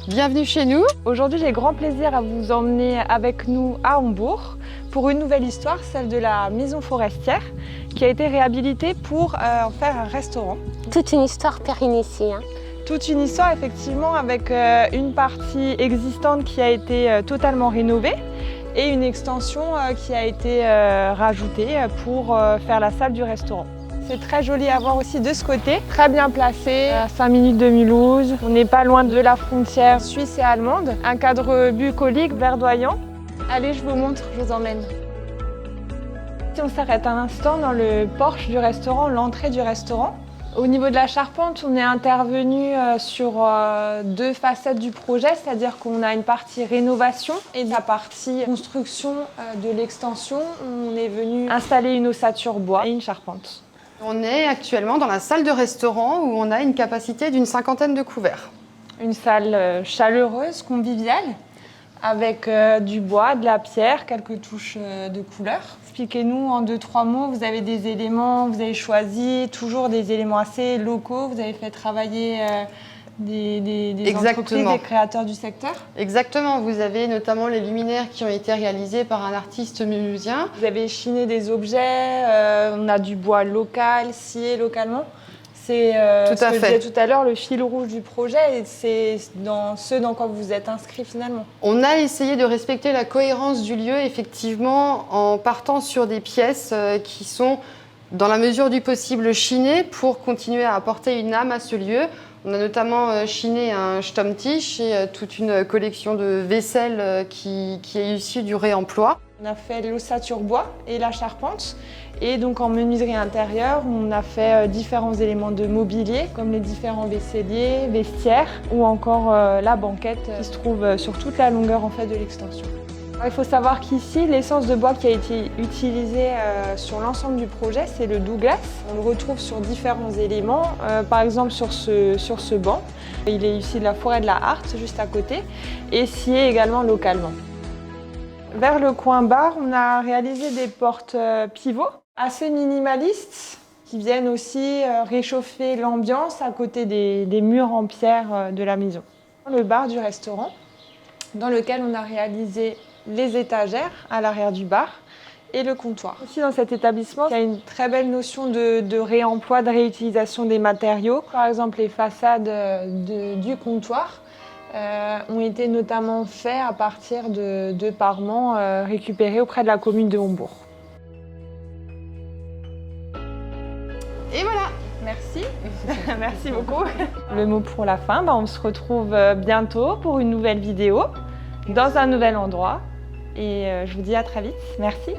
Bienvenue chez nous. Aujourd'hui, j'ai grand plaisir à vous emmener avec nous à Hombourg pour une nouvelle histoire, celle de la maison forestière qui a été réhabilitée pour en faire un restaurant. Toute une histoire pérenne ici. Toute une histoire effectivement avec une partie existante qui a été totalement rénovée et une extension qui a été rajoutée pour faire la salle du restaurant. C'est très joli à voir aussi de ce côté, très bien placé, à 5 minutes de Mulhouse. On n'est pas loin de la frontière suisse et allemande. Un cadre bucolique, verdoyant. Allez, je vous montre, je vous emmène. Si on s'arrête un instant dans le porche du restaurant, l'entrée du restaurant, au niveau de la charpente, on est intervenu sur deux facettes du projet, c'est-à-dire qu'on a une partie rénovation et la partie construction de l'extension. On est venu installer une ossature bois et une charpente. On est actuellement dans la salle de restaurant où on a une capacité d'une 50aine de couverts. Une salle chaleureuse, conviviale, avec du bois, de la pierre, quelques touches de couleur. Expliquez-nous en 2-3 mots, vous avez des éléments, vous avez choisi toujours des éléments assez locaux, vous avez fait travailler des entreprises, des créateurs du secteur. Exactement, vous avez notamment les luminaires qui ont été réalisés par un artiste mulhousien. Vous avez chiné des objets, on a du bois local, scié localement. C'est ce que je disais tout à l'heure, le fil rouge du projet, et c'est ce dans quoi vous êtes inscrit finalement. On a essayé de respecter la cohérence du lieu, effectivement, en partant sur des pièces qui sont, dans la mesure du possible, chinées pour continuer à apporter une âme à ce lieu. On a notamment chiné un Stammtisch et toute une collection de vaisselle qui est issue du réemploi. On a fait l'ossature bois et la charpente. Et donc en menuiserie intérieure, on a fait différents éléments de mobilier, comme les différents vaisseliers, vestiaires, ou encore la banquette qui se trouve sur toute la longueur en fait, de l'extension. Il faut savoir qu'ici, l'essence de bois qui a été utilisée sur l'ensemble du projet, c'est le Douglas. On le retrouve sur différents éléments, par exemple sur ce banc. Il est issu de la forêt de la Harte, juste à côté, et scié également localement. Vers le coin bar, on a réalisé des portes pivots assez minimalistes qui viennent aussi réchauffer l'ambiance à côté des murs en pierre de la maison. Le bar du restaurant, dans lequel on a réalisé les étagères à l'arrière du bar et le comptoir. Aussi dans cet établissement, il y a une très belle notion de réemploi, de réutilisation des matériaux. Par exemple, les façades du comptoir ont été notamment faits à partir de parements récupérés auprès de la commune de Hombourg. Et voilà! Merci, merci beaucoup. Le mot pour la fin, on se retrouve bientôt pour une nouvelle vidéo, dans un nouvel endroit. Et je vous dis à très vite. Merci.